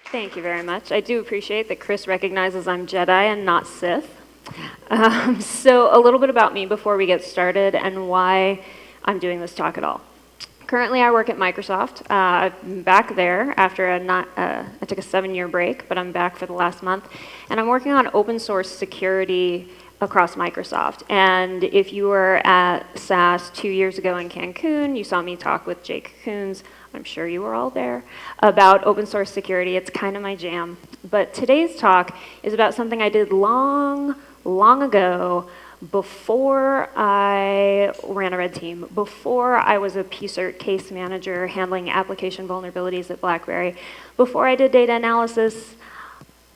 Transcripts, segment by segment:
Thank you very much. I do appreciate that Chris recognizes I'm Jedi and not Sith. So a little bit about me before we get started and why I'm doing this talk at all. Currently, I work at Microsoft. I'm back there after I took a 7-year break, but I'm back for the last month. And I'm working on open source security across Microsoft. And if you were at SAS 2 years ago in Cancun, you saw me talk with Jake Koons, I'm sure you were all there, about open source security. It's kind of my jam. But today's talk is about something I did long ago, before I ran a red team, before I was a PCERT case manager handling application vulnerabilities at BlackBerry, before I did data analysis.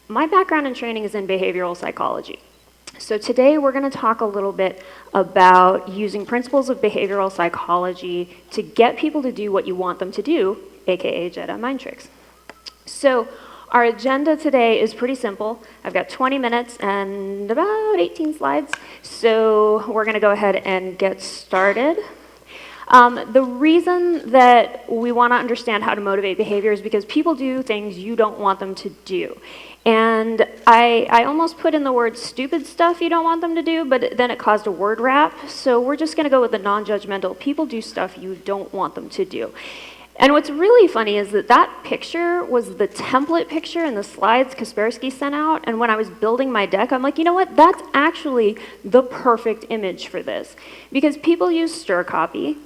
My background and training is in behavioral psychology. So today we're going to talk a little bit about using principles of behavioral psychology to get people to do what you want them to do, aka Jedi mind tricks. So our agenda today is pretty simple. I've got 20 minutes and about 18 slides, so we're going to go ahead and get started. The reason that we want to understand how to motivate behavior is because people do things you don't want them to do. And I almost put in the word stupid stuff you don't want them to do, but then it caused a word wrap. So we're just going to go with the non-judgmental. People do stuff you don't want them to do. And what's really funny is that that picture was the template picture in the slides Kaspersky sent out. And when I was building my deck, I'm like, you know what? That's actually the perfect image for this. Because people use stir copy.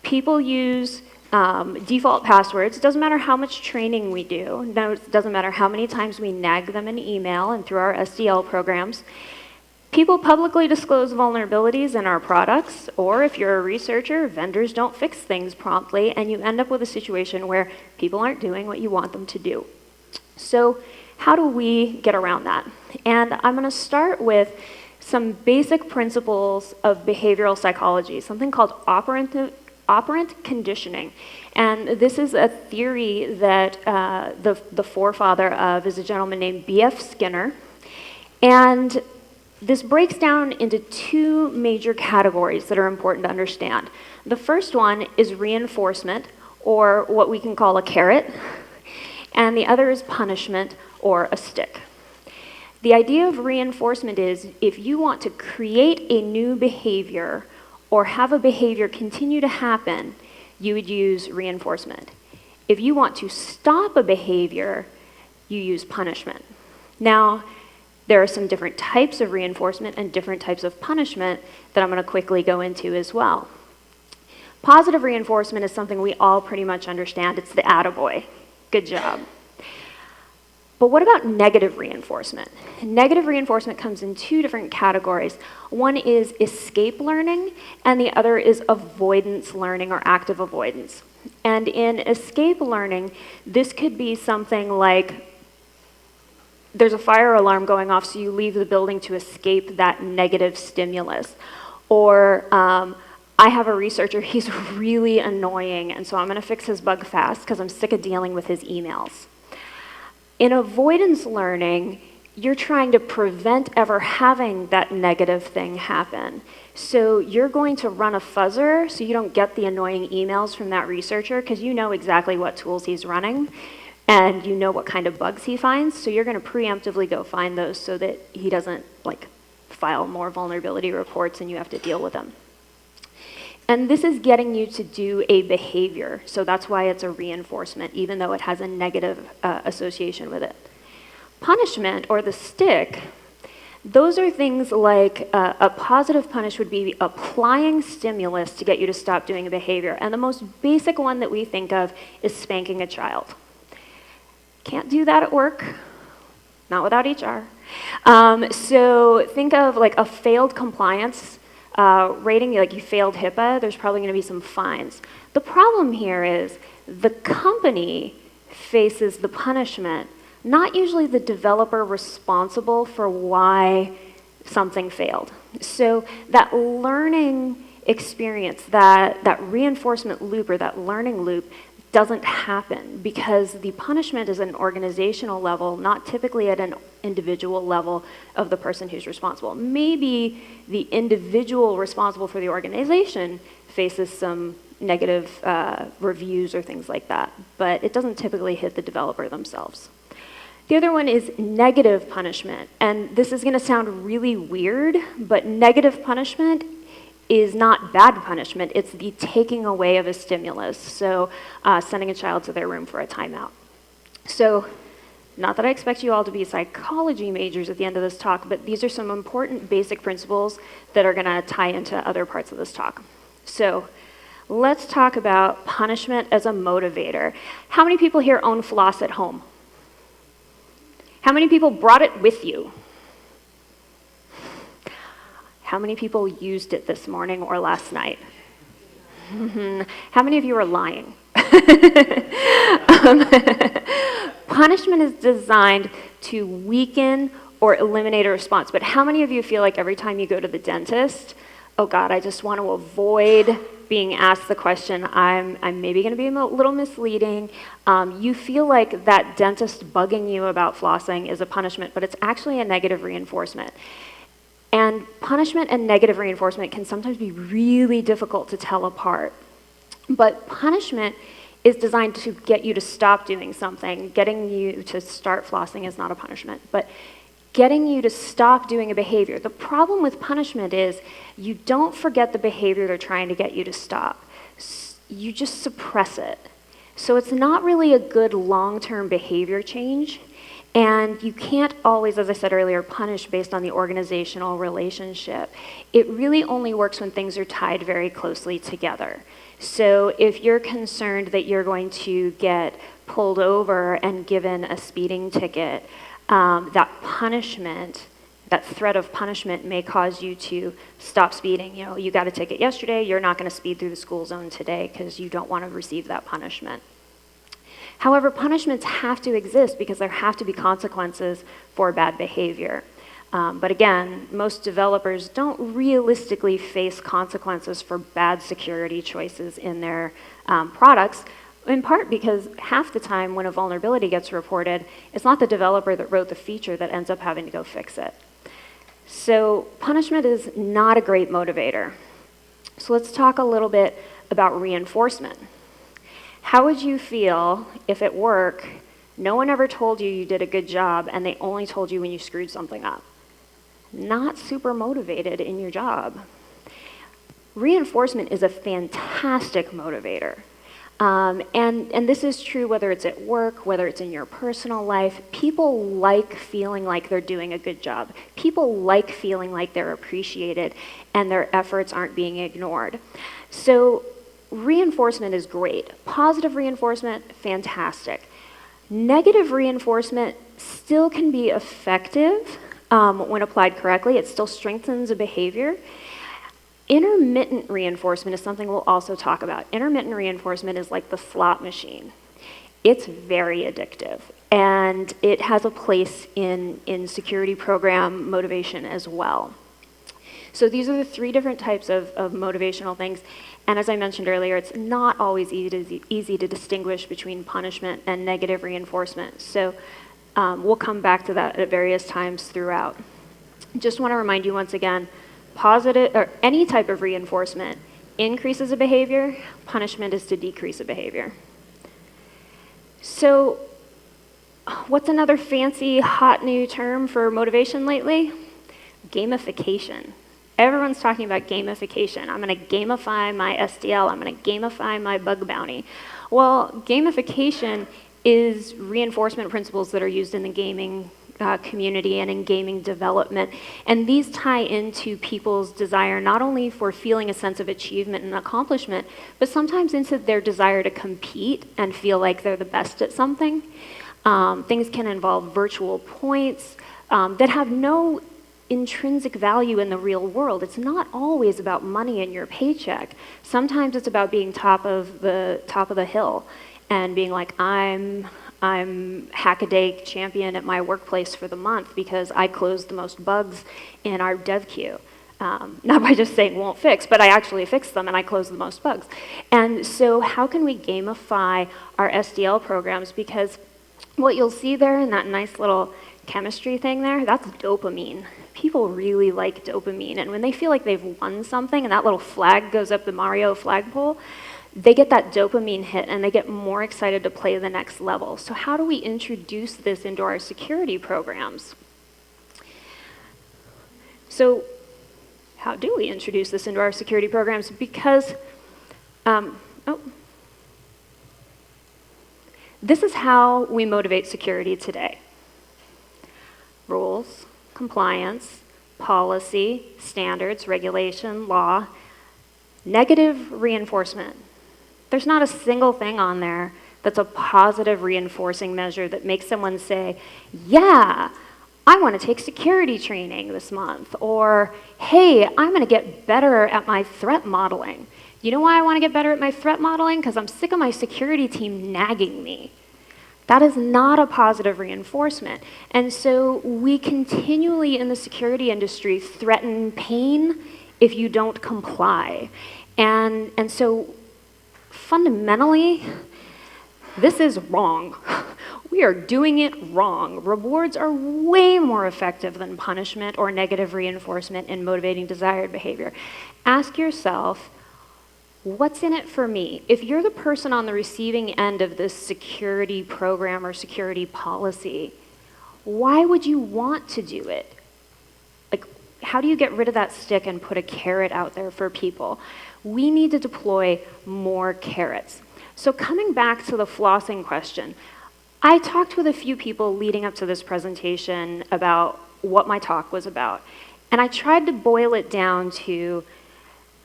People use default passwords. It doesn't matter how much training we do. No, it doesn't matter how many times we nag them in email and through our SDL programs. People publicly disclose vulnerabilities in our products, or if you're a researcher, vendors don't fix things promptly, and you end up with a situation where people aren't doing what you want them to do. So how do we get around that? And I'm going to start with some basic principles of behavioral psychology, something called operant conditioning. And this is a theory that the forefather of is a gentleman named B.F. Skinner. And this breaks down into two major categories that are important to understand. The first one is reinforcement, or what we can call a carrot, and the other is punishment, or a stick. The idea of reinforcement is if you want to create a new behavior or have a behavior continue to happen, you would use reinforcement. If you want to stop a behavior, you use punishment. Now, there are some different types of reinforcement and different types of punishment that I'm going to quickly go into as well. Positive reinforcement is something we all pretty much understand. It's the attaboy. Good job. But what about negative reinforcement? Negative reinforcement comes in two different categories. One is escape learning, and the other is avoidance learning or active avoidance. And in escape learning, this could be something like there's a fire alarm going off, so you leave the building to escape that negative stimulus. Or I have a researcher, he's really annoying, and so I'm going to fix his bug fast because I'm sick of dealing with his emails. In avoidance learning, you're trying to prevent ever having that negative thing happen. So you're going to run a fuzzer so you don't get the annoying emails from that researcher because you know exactly what tools he's running and you know what kind of bugs he finds. So you're going to preemptively go find those so that he doesn't file more vulnerability reports and you have to deal with them. And this is getting you to do a behavior, so that's why it's a reinforcement, even though it has a negative association with it. Punishment, or the stick, those are things like a positive punish would be applying stimulus to get you to stop doing a behavior. And the most basic one that we think of is spanking a child. Can't do that at work, not without HR. So think of a failed compliance rating, like you failed HIPAA, there's probably going to be some fines. The problem here is the company faces the punishment, not usually the developer responsible for why something failed. So that learning experience, that reinforcement loop or that learning loop, doesn't happen because the punishment is at an organizational level, not typically at an individual level of the person who's responsible. Maybe the individual responsible for the organization faces some negative reviews or things like that, but it doesn't typically hit the developer themselves. The other one is negative punishment, and this is going to sound really weird, but negative punishment is not bad punishment, it's the taking away of a stimulus. So sending a child to their room for a timeout. So not that I expect you all to be psychology majors at the end of this talk, but these are some important basic principles that are gonna tie into other parts of this talk. So let's talk about punishment as a motivator. How many people here own floss at home? How many people brought it with you? How many people used it this morning or last night? How many of you are lying? Punishment is designed to weaken or eliminate a response, but how many of you feel like every time you go to the dentist, oh God, I just want to avoid being asked the question, I'm maybe going to be a little misleading. You feel like that dentist bugging you about flossing is a punishment, but it's actually a negative reinforcement. And punishment and negative reinforcement can sometimes be really difficult to tell apart. But punishment is designed to get you to stop doing something. Getting you to start flossing is not a punishment, but getting you to stop doing a behavior. The problem with punishment is you don't forget the behavior they're trying to get you to stop. You just suppress it. So it's not really a good long-term behavior change. And you can't always, as I said earlier, punish based on the organizational relationship. It really only works when things are tied very closely together. So if you're concerned that you're going to get pulled over and given a speeding ticket, that punishment, that threat of punishment may cause you to stop speeding. You know, you got a ticket yesterday, you're not going to speed through the school zone today because you don't want to receive that punishment. However, punishments have to exist because there have to be consequences for bad behavior. But again, most developers don't realistically face consequences for bad security choices in their products, in part because half the time when a vulnerability gets reported, it's not the developer that wrote the feature that ends up having to go fix it. So punishment is not a great motivator. So let's talk a little bit about reinforcement. How would you feel if at work, no one ever told you you did a good job and they only told you when you screwed something up? Not super motivated in your job. Reinforcement is a fantastic motivator. And this is true whether it's at work, whether it's in your personal life. People like feeling like they're doing a good job. People like feeling like they're appreciated and their efforts aren't being ignored. So reinforcement is great. Positive reinforcement, fantastic. Negative reinforcement still can be effective when applied correctly. It still strengthens a behavior. Intermittent reinforcement is something we'll also talk about. Intermittent reinforcement is like the slot machine. It's very addictive, and it has a place in security program motivation as well. So these are the three different types of motivational things. And as I mentioned earlier, it's not always easy to distinguish between punishment and negative reinforcement. So we'll come back to that at various times throughout. Just want to remind you once again, positive or any type of reinforcement increases a behavior, punishment is to decrease a behavior. So what's another fancy, hot new term for motivation lately? Gamification. Everyone's talking about gamification. I'm going to gamify my SDL. I'm going to gamify my bug bounty. Well, gamification is reinforcement principles that are used in the gaming community and in gaming development. And these tie into people's desire not only for feeling a sense of achievement and accomplishment, but sometimes into their desire to compete and feel like they're the best at something. Things can involve virtual points that have no intrinsic value in the real world. It's not always about money in your paycheck. Sometimes it's about being top of the hill and being like, I'm Hackaday champion at my workplace for the month because I closed the most bugs in our dev queue. Not by just saying won't fix, but I actually fix them and I close the most bugs. And so how can we gamify our SDL programs? Because what you'll see there in that nice little chemistry thing there, that's dopamine. People really like dopamine. And when they feel like they've won something and that little flag goes up the Mario flagpole, they get that dopamine hit and they get more excited to play the next level. So how do we introduce this into our security programs? So how do we introduce this into our security programs? Because, this is how we motivate security today. Rules, compliance, policy, standards, regulation, law, negative reinforcement. There's not a single thing on there that's a positive reinforcing measure that makes someone say, yeah, I want to take security training this month, or hey, I'm going to get better at my threat modeling. You know why I want to get better at my threat modeling? Because I'm sick of my security team nagging me. That is not a positive reinforcement. And so we continually in the security industry threaten pain if you don't comply. And so fundamentally, this is wrong. We are doing it wrong. Rewards are way more effective than punishment or negative reinforcement in motivating desired behavior. Ask yourself, what's in it for me? If you're the person on the receiving end of this security program or security policy, why would you want to do it? Like, how do you get rid of that stick and put a carrot out there for people? We need to deploy more carrots. So coming back to the flossing question, I talked with a few people leading up to this presentation about what my talk was about. And I tried to boil it down to,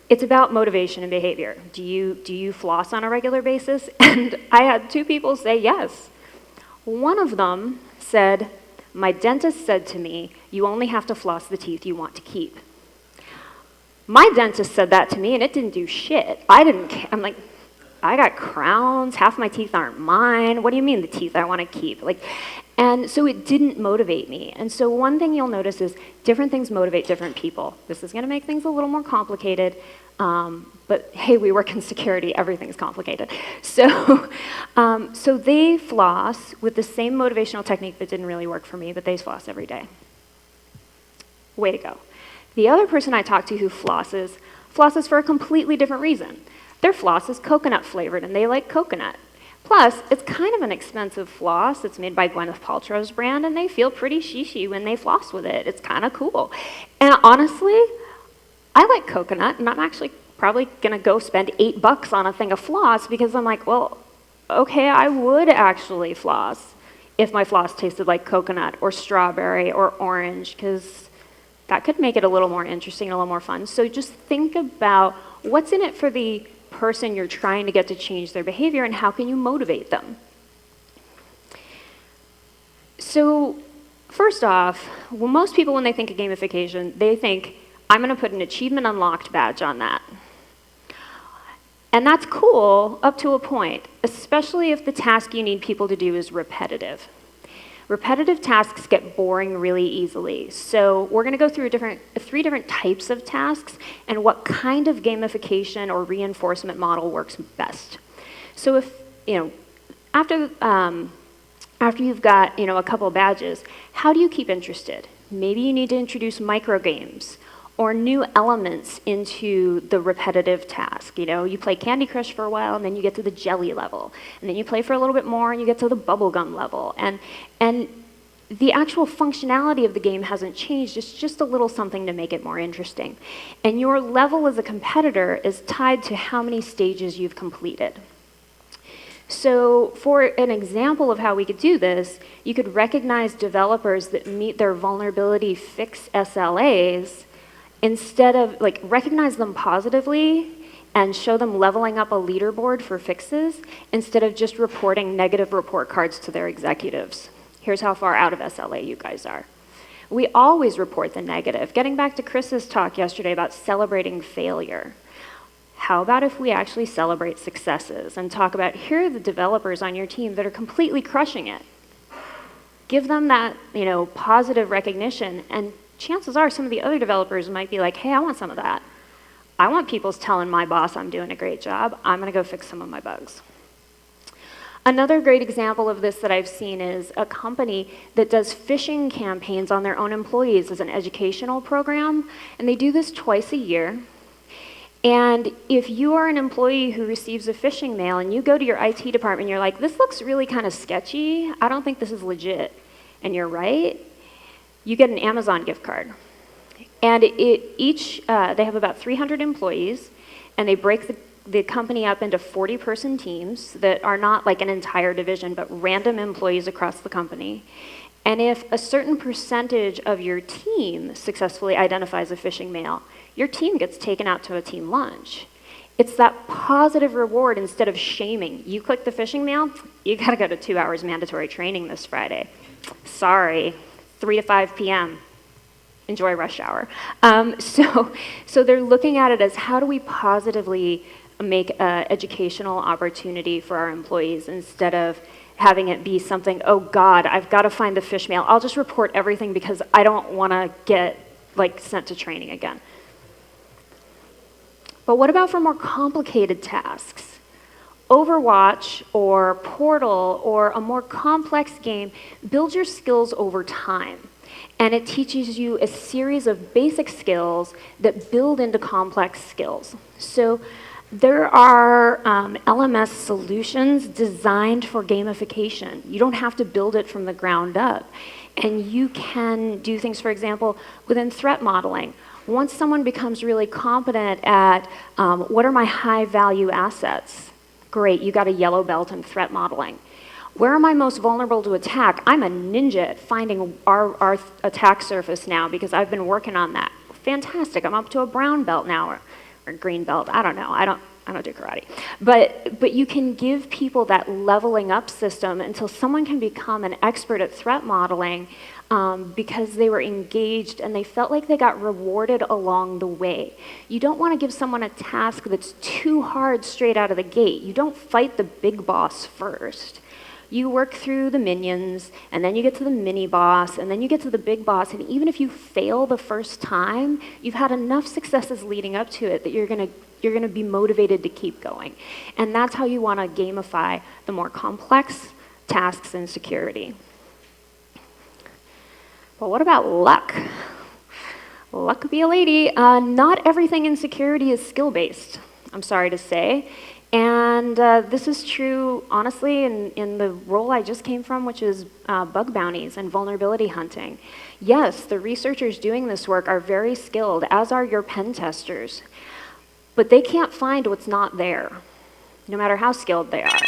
it's about motivation and behavior. Do you floss on a regular basis? And I had two people say yes. One of them said, my dentist said to me, you only have to floss the teeth you want to keep. My dentist said that to me and it didn't do shit. I'm like, I got crowns, half my teeth aren't mine. What do you mean the teeth I want to keep? And so it didn't motivate me. And so one thing you'll notice is different things motivate different people. This is going to make things a little more complicated, but hey, we work in security, everything's complicated. So, so they floss with the same motivational technique that didn't really work for me, but they floss every day. Way to go. The other person I talked to who flosses for a completely different reason. Their floss is coconut flavored and they like coconut. Plus, it's kind of an expensive floss. It's made by Gwyneth Paltrow's brand and they feel pretty shishi when they floss with it. It's kind of cool. And honestly, I like coconut and I'm actually probably gonna go spend $8 on a thing of floss because I'm like, well, okay, I would actually floss if my floss tasted like coconut or strawberry or orange, because that could make it a little more interesting, a little more fun. So just think about what's in it for the person you're trying to get to change their behavior and how can you motivate them. So first off, well, most people when they think of gamification, they think, I'm going to put an achievement unlocked badge on that. And that's cool up to a point, especially if the task you need people to do is repetitive. Repetitive tasks get boring really easily. So we're going to go through three different types of tasks and what kind of gamification or reinforcement model works best. So if, after you've got, a couple of badges, how do you keep interested? Maybe you need to introduce micro games or new elements into the repetitive task. You play Candy Crush for a while and then you get to the jelly level. And then you play for a little bit more and you get to the bubblegum level. And the actual functionality of the game hasn't changed. It's just a little something to make it more interesting. And your level as a competitor is tied to how many stages you've completed. So for an example of how we could do this, you could recognize developers that meet their vulnerability fix SLAs instead of, recognize them positively and show them leveling up a leaderboard for fixes instead of just reporting negative report cards to their executives. Here's how far out of SLA you guys are. We always report the negative. Getting back to Chris's talk yesterday about celebrating failure. How about if we actually celebrate successes and talk about, here are the developers on your team that are completely crushing it. Give them that, positive recognition and chances are some of the other developers might be like, hey, I want some of that. I want people telling my boss I'm doing a great job. I'm going to go fix some of my bugs. Another great example of this that I've seen is a company that does phishing campaigns on their own employees as an educational program, and they do this twice a year. And if you are an employee who receives a phishing mail and you go to your IT department and you're like, this looks really kind of sketchy, I don't think this is legit, and you're right, you get an Amazon gift card. And they have about 300 employees, and they break the company up into 40-person teams that are not like an entire division, but random employees across the company. And if a certain percentage of your team successfully identifies a phishing mail, your team gets taken out to a team lunch. It's that positive reward instead of shaming. You click the phishing mail, you gotta go to 2 hours mandatory training this Friday. Sorry, 3 to 5 p.m. Enjoy rush hour. So they're looking at it as how do we positively make an educational opportunity for our employees instead of having it be something, oh God, I've got to find the fish mail. I'll just report everything because I don't want to get sent to training again. But what about for more complicated tasks? Overwatch or Portal or a more complex game builds your skills over time. And it teaches you a series of basic skills that build into complex skills. So there are LMS solutions designed for gamification. You don't have to build it from the ground up. And you can do things, for example, within threat modeling. Once someone becomes really competent at what are my high value assets, great, you got a yellow belt in threat modeling. Where am I most vulnerable to attack? I'm a ninja at finding our attack surface now because I've been working on that. Fantastic, I'm up to a brown belt now, or green belt, I don't know, I don't do karate. But you can give people that leveling up system until someone can become an expert at threat modeling because they were engaged and they felt like they got rewarded along the way. You don't want to give someone a task that's too hard straight out of the gate. You don't fight the big boss first. You work through the minions, and then you get to the mini boss, and then you get to the big boss, and even if you fail the first time, you've had enough successes leading up to it that you're gonna be motivated to keep going. And that's how you want to gamify the more complex tasks in security. But what about luck? Luck be a lady. Not everything in security is skill-based, I'm sorry to say. And this is true, honestly, in the role I just came from, which is bug bounties and vulnerability hunting. Yes, the researchers doing this work are very skilled, as are your pen testers. But they can't find what's not there, no matter how skilled they are.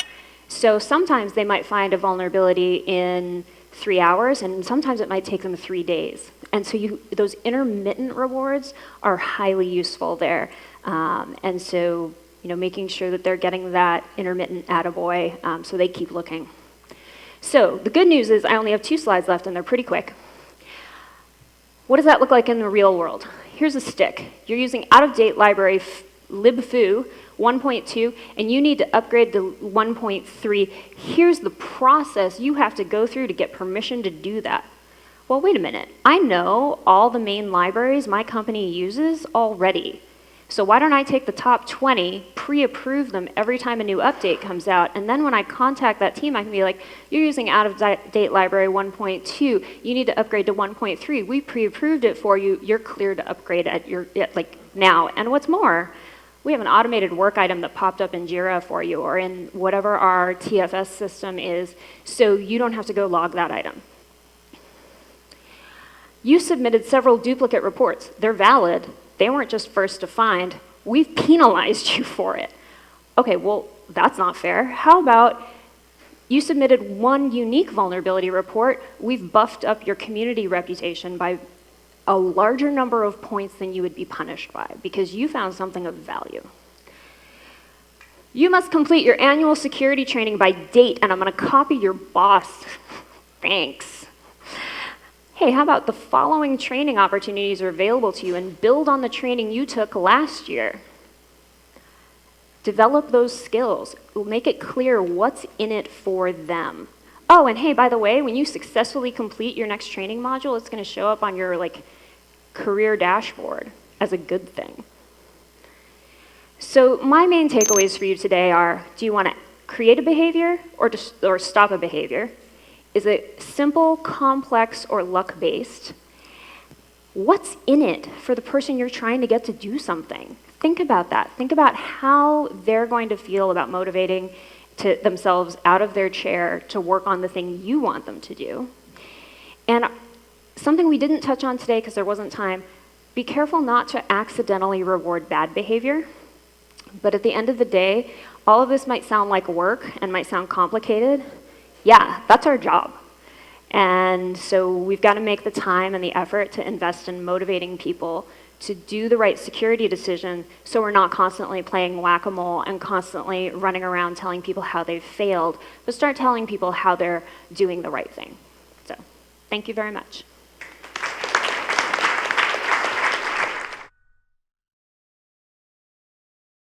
So sometimes they might find a vulnerability in 3 hours, and sometimes it might take them 3 days. And so those intermittent rewards are highly useful there. And so making sure that they're getting that intermittent attaboy so they keep looking. So the good news is I only have 2 slides left and they're pretty quick. What does that look like in the real world? Here's a stick. You're using out-of-date library libfoo 1.2 and you need to upgrade to 1.3. Here's the process you have to go through to get permission to do that. Well, wait a minute. I know all the main libraries my company uses already. So why don't I take the top 20, pre-approve them every time a new update comes out, and then when I contact that team, I can be like, you're using out-of-date library 1.2, you need to upgrade to 1.3. We pre-approved it for you, you're clear to upgrade now. And what's more, we have an automated work item that popped up in Jira for you, or in whatever our TFS system is, so you don't have to go log that item. You submitted several duplicate reports. They're valid. They weren't just first to find. We've penalized you for it. Okay, well, that's not fair. How about you submitted one unique vulnerability report. We've buffed up your community reputation by a larger number of points than you would be punished by because you found something of value. You must complete your annual security training by date, and I'm going to copy your boss. Thanks. Hey, how about the following training opportunities are available to you and build on the training you took last year? Develop those skills. Make it clear what's in it for them. Oh, and hey, by the way, when you successfully complete your next training module, it's going to show up on your career dashboard as a good thing. So my main takeaways for you today are, do you want to create a behavior or stop a behavior? Is it simple, complex, or luck-based? What's in it for the person you're trying to get to do something? Think about that. Think about how they're going to feel about motivating themselves out of their chair to work on the thing you want them to do. And something we didn't touch on today because there wasn't time, be careful not to accidentally reward bad behavior. But at the end of the day, all of this might sound like work and might sound complicated. Yeah, that's our job. And so we've got to make the time and the effort to invest in motivating people to do the right security decision so we're not constantly playing whack-a-mole and constantly running around telling people how they've failed, but start telling people how they're doing the right thing. So, thank you very much.